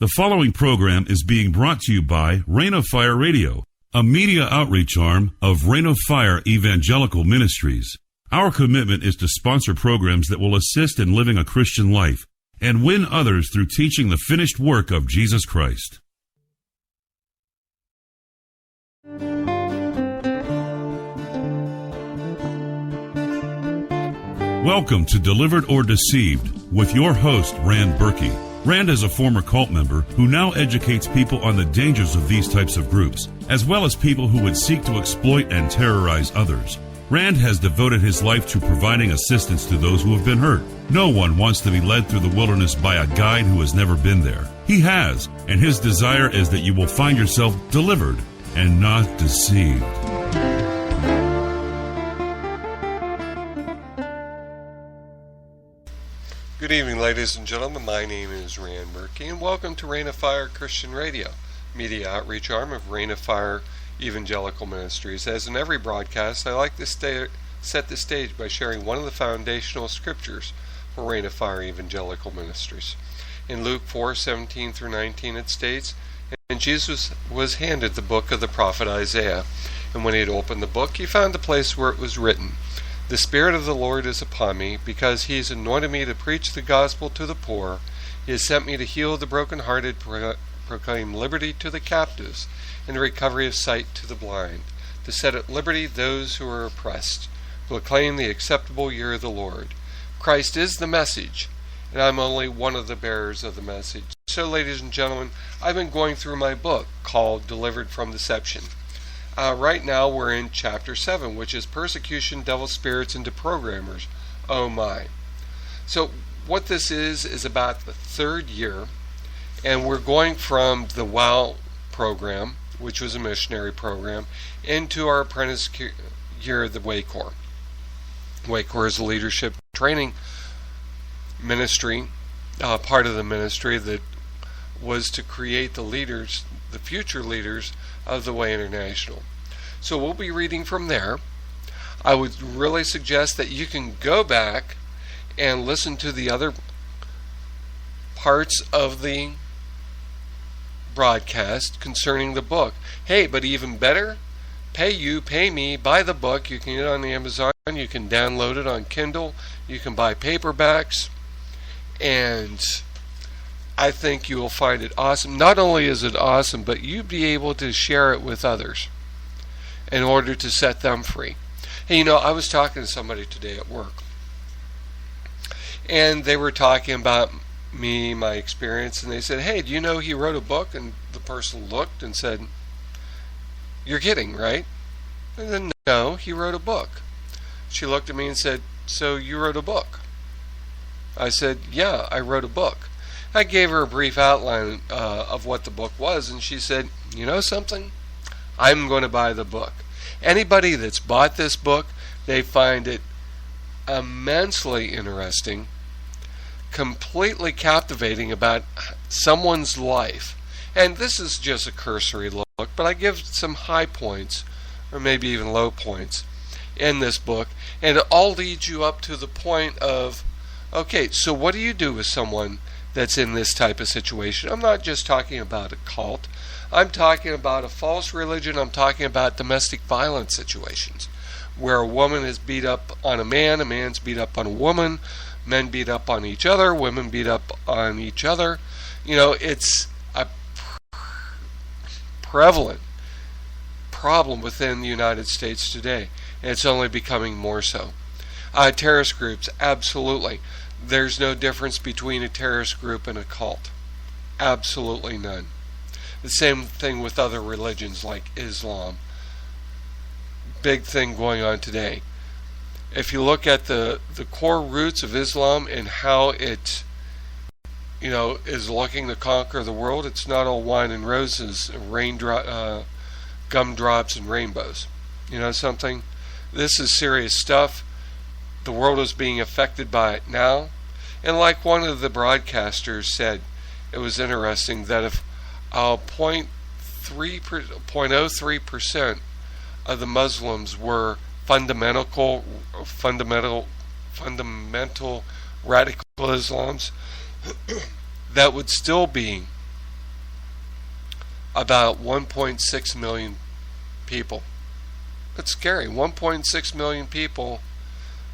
The following program is being brought to you by Reign of Fire Radio, a media outreach arm of Reign of Fire Evangelical Ministries. Our commitment is to sponsor programs that will assist in living a Christian life and win others through teaching the finished work of Jesus Christ. Welcome to Delivered or Deceived with your host, Rand Berkey. Rand is a former cult member who now educates people on the dangers of these types of groups, as well as people who would seek to exploit and terrorize others. Rand has devoted his life to providing assistance to those who have been hurt. No one wants to be led through the wilderness by a guide who has never been there. He has, and his desire is that you will find yourself delivered and not deceived. Good evening, ladies and gentlemen. My name is Rand Berkey, and welcome to Reign of Fire Christian Radio, media outreach arm of Reign of Fire Evangelical Ministries. As in every broadcast, I like to set the stage by sharing one of the foundational scriptures for Reign of Fire Evangelical Ministries. In Luke 4:17 through 19, it states, "And Jesus was handed the book of the prophet Isaiah, and when he had opened the book, he found the place where it was written, 'The Spirit of the Lord is upon me, because he has anointed me to preach the gospel to the poor. He has sent me to heal the brokenhearted, proclaim liberty to the captives, and recovery of sight to the blind, to set at liberty those who are oppressed, proclaim the acceptable year of the Lord.'" Christ is the message, and I'm only one of the bearers of the message. So, ladies and gentlemen, I've been going through my book called Delivered from Deception. Right now we're in Chapter 7, which is Persecution, Devil Spirits, and Deprogrammers. Oh my. So what this is about the third year, and we're going from the WOW program, which was a missionary program, into our apprentice year of the Way Corps. Way Corps is a leadership training ministry, part of the ministry that was to create the leaders, the future leaders of the Way International. So we'll be reading from there. I would really suggest that you can go back and listen to the other parts of the broadcast concerning the book. Hey, but even better, pay me, buy the book. You can get it on Amazon, you can download it on Kindle, you can buy paperbacks, and I think you will find it awesome. Not only is it awesome, but you'll be able to share it with others in order to set them free. Hey, I was talking to somebody today at work, and they were talking about me, my experience, and they said, "Hey, do you know he wrote a book?" And the person looked and said, "You're kidding, right?" And then, "No, he wrote a book." She looked at me and said, "So you wrote a book?" I said, "Yeah, I wrote a book." I gave her a brief outline of what the book was, and she said, "You know something? I'm going to buy the book." Anybody that's bought this book, they find it immensely interesting, completely captivating about someone's life. And this is just a cursory look, but I give some high points, or maybe even low points, in this book, and it all leads you up to the point of, okay, so what do you do with someone that's in this type of situation? I'm not just talking about a cult. I'm talking about a false religion. I'm talking about domestic violence situations where a woman is beat up on a man's beat up on a woman, men beat up on each other, women beat up on each other. It's a prevalent problem within the United States today, and it's only becoming more so. Terrorist groups, absolutely. There's no difference between a terrorist group and a cult. Absolutely none. The same thing with other religions like Islam. Big thing going on today. If you look at the core roots of Islam and how it is looking to conquer the world, it's not all wine and roses, gumdrops and rainbows. Something? This is serious stuff. The world is being affected by it now. And like one of the broadcasters said, it was interesting that if 0.03% of the Muslims were fundamental radical Islams, that would still be about 1.6 million people. That's scary. 1.6 million people.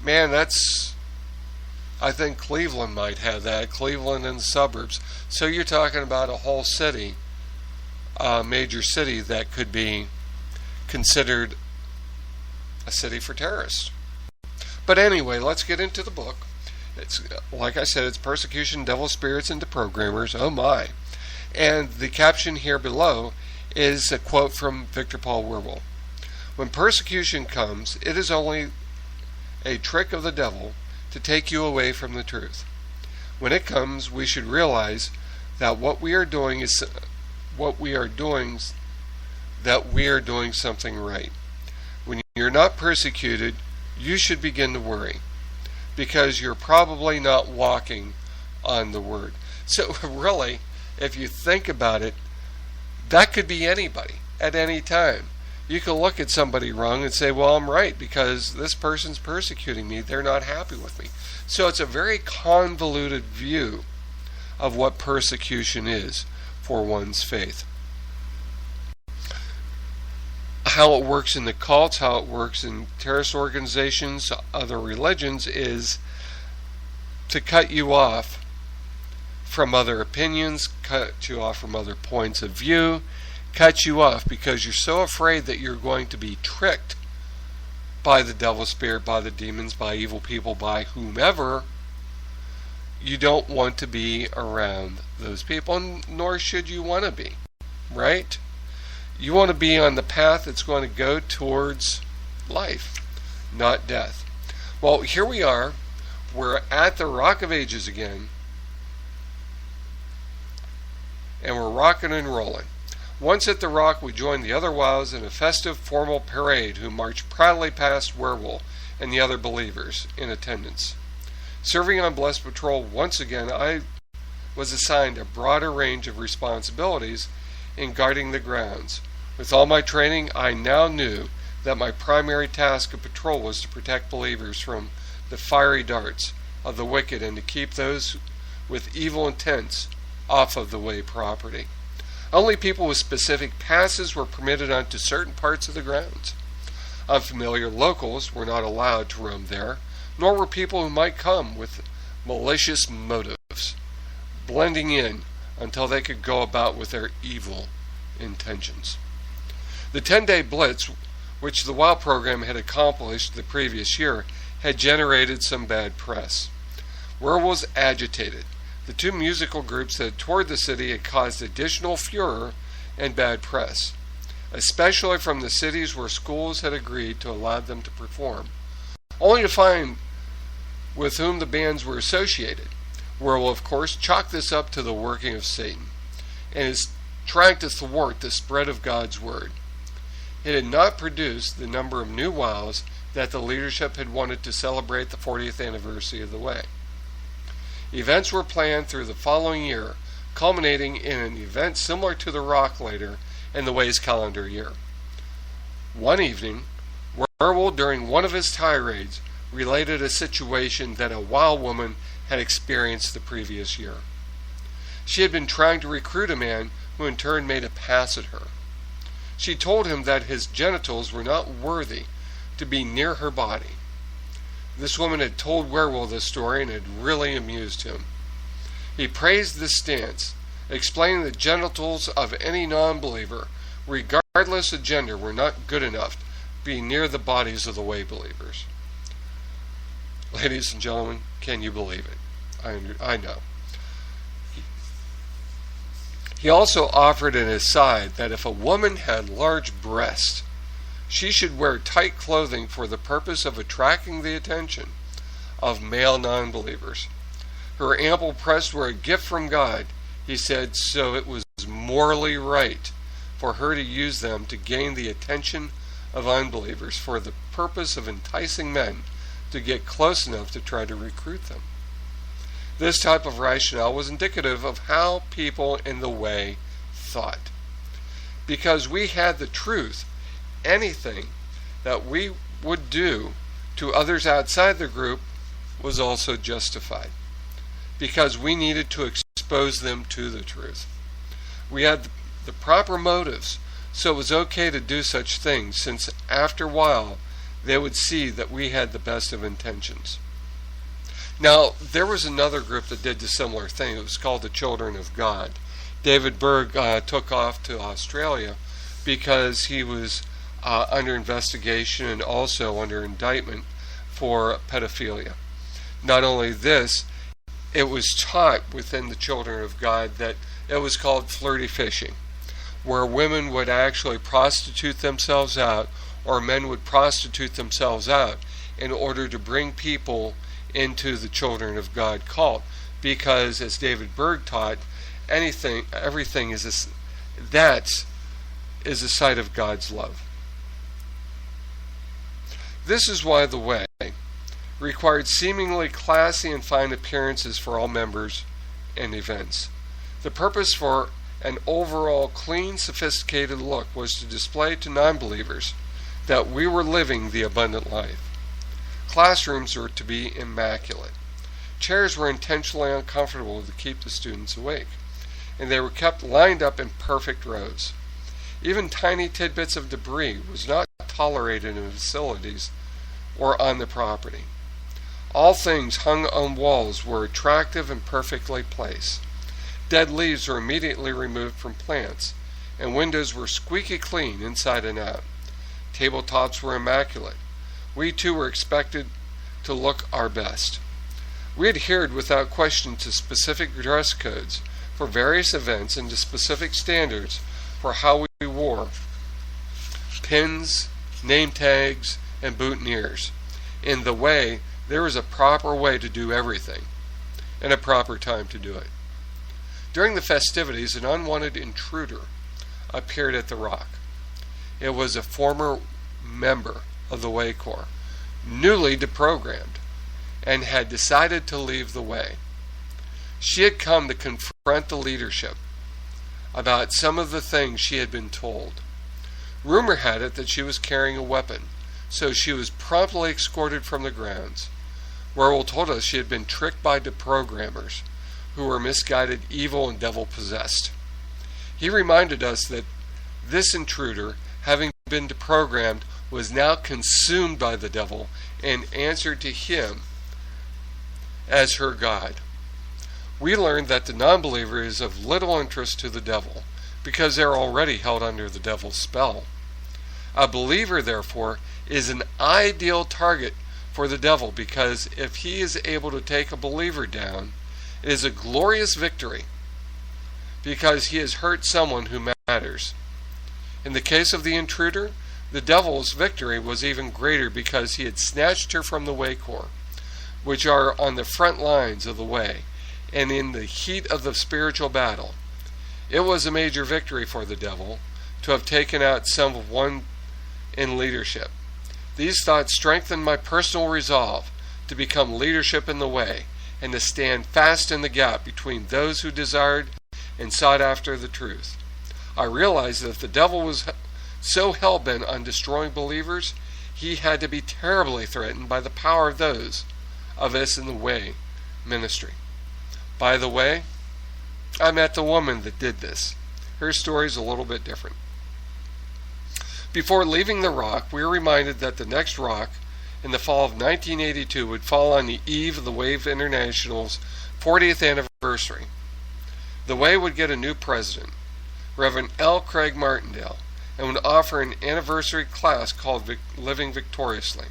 Man, I think Cleveland might have that. Cleveland and the suburbs. So you're talking about a whole city, a major city that could be considered a city for terrorists. But anyway, let's get into the book. It's, like I said, it's Persecution, Devil Spirits, and Deprogrammers. Oh my. And the caption here below is a quote from Victor Paul Werwell. When persecution comes, it is only a trick of the devil to take you away from the truth. When it comes, we should realize that what we are doing something right. When you're not persecuted, you should begin to worry, because you're probably not walking on the word. So really, if you think about it, that could be anybody at any time. You can look at somebody wrong and say, well, I'm right because this person's persecuting me. They're not happy with me. So it's a very convoluted view of what persecution is for one's faith. How it works in the cults, how it works in terrorist organizations, other religions, is to cut you off from other opinions, cut you off from other points of view, cut you off because you're so afraid that you're going to be tricked by the devil spirit, by the demons, by evil people, by whomever. You don't want to be around those people, nor should you want to be, right? You want to be on the path that's going to go towards life, not death. Well, here we are. We're at the Rock of Ages again, and we're rocking and rolling. Once at the Rock, we joined the other Wows in a festive, formal parade who marched proudly past Werwell and the other believers in attendance. Serving on Blessed Patrol once again, I was assigned a broader range of responsibilities in guarding the grounds. With all my training, I now knew that my primary task of patrol was to protect believers from the fiery darts of the wicked and to keep those with evil intents off of the way property. Only people with specific passes were permitted onto certain parts of the grounds. Unfamiliar locals were not allowed to roam there, nor were people who might come with malicious motives, blending in until they could go about with their evil intentions. The 10-day blitz, which the WOW program had accomplished the previous year, had generated some bad press. Werwell was agitated. The two musical groups that had toured the city had caused additional furor and bad press, especially from the cities where schools had agreed to allow them to perform, only to find with whom the bands were associated. Werwell, of course, chalked this up to the working of Satan and is trying to thwart the spread of God's word. It had not produced the number of new WOWs that the leadership had wanted to celebrate the 40th anniversary of the Way. Events were planned through the following year, culminating in an event similar to the Rock later in the Way's calendar year. One evening, Werwell, during one of his tirades, related a situation that a WOW woman had experienced the previous year. She had been trying to recruit a man who in turn made a pass at her. She told him that his genitals were not worthy to be near her body. This woman had told Werwell this story and it really amused him. He praised this stance, explaining that genitals of any non-believer, regardless of gender, were not good enough to be near the bodies of the Way believers. Ladies and gentlemen, can you believe it? I know. He also offered an aside that if a woman had large breasts, she should wear tight clothing for the purpose of attracting the attention of male non-believers. Her ample breasts were a gift from God, he said, so it was morally right for her to use them to gain the attention of unbelievers for the purpose of enticing men to get close enough to try to recruit them. This type of rationale was indicative of how people in the Way thought. Because we had the truth, anything that we would do to others outside the group was also justified, because we needed to expose them to the truth. We had the proper motives, so it was okay to do such things, since after a while they would see that we had the best of intentions. Now, there was another group that did the similar thing. It was called the Children of God. David Berg took off to Australia because he was under investigation and also under indictment for pedophilia. Not only this, it was taught within the Children of God that it was called flirty fishing, where women would actually prostitute themselves out, or men would prostitute themselves out in order to bring people into the Children of God cult. Because, as David Berg taught, everything is a sign of God's love. This is why the way required seemingly classy and fine appearances for all members and events. The purpose for an overall clean, sophisticated look was to display to non-believers that we were living the abundant life. Classrooms were to be immaculate. Chairs were intentionally uncomfortable to keep the students awake, and they were kept lined up in perfect rows. Even tiny tidbits of debris was not tolerated in facilities or on the property. All things hung on walls were attractive and perfectly placed. Dead leaves were immediately removed from plants, and windows were squeaky clean inside and out. Tabletops were immaculate. We too were expected to look our best. We adhered without question to specific dress codes for various events and to specific standards for how we wore pins, name tags, and boutonnieres. In the way, there was a proper way to do everything, and a proper time to do it. During the festivities, an unwanted intruder appeared at the Rock. It was a former member of the Way Corps, newly deprogrammed, and had decided to leave the Way. She had come to confront the leadership about some of the things she had been told. Rumor had it that she was carrying a weapon, so she was promptly escorted from the grounds. Werewolf told us she had been tricked by deprogrammers, who were misguided, evil, and devil-possessed. He reminded us that this intruder, having been deprogrammed, was now consumed by the devil and answered to him as her god. We learned that the non-believer is of little interest to the devil, because they are already held under the devil's spell. A believer, therefore, is an ideal target for the devil, because if he is able to take a believer down, it is a glorious victory, because he has hurt someone who matters. In the case of the intruder, the devil's victory was even greater, because he had snatched her from the Way Corps, which are on the front lines of the Way, and in the heat of the spiritual battle. It was a major victory for the devil to have taken out someone in leadership. These thoughts strengthened my personal resolve to become leadership in the Way, and to stand fast in the gap between those who desired and sought after the truth. I realized that if the devil was so hell-bent on destroying believers, he had to be terribly threatened by the power of those of us in the Way ministry. By the way, I met the woman that did this. Her story is a little bit different. Before leaving the Rock, we were reminded that the next Rock in the fall of 1982 would fall on the eve of the Wave International's 40th anniversary. The Way would get a new president, Reverend L. Craig Martindale, and would offer an anniversary class called Living Victoriously.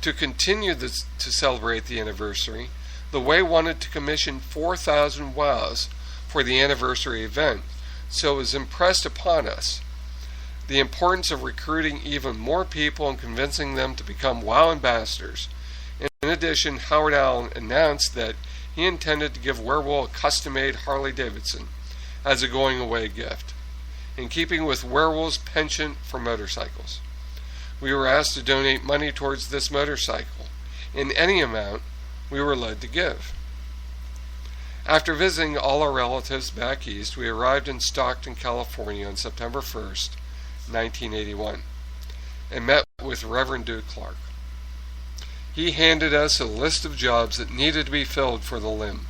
To continue to celebrate the anniversary, the Way wanted to commission 4,000 wows for the anniversary event, so it was impressed upon us the importance of recruiting even more people and convincing them to become WOW ambassadors. In addition, Howard Allen announced that he intended to give Werewolf a custom-made Harley-Davidson as a going-away gift, in keeping with Werewolf's penchant for motorcycles. We were asked to donate money towards this motorcycle, in any amount we were led to give. After visiting all our relatives back east, we arrived in Stockton, California on September 1st, 1981, and met with Reverend Duke Clark. He handed us a list of jobs that needed to be filled for the limb.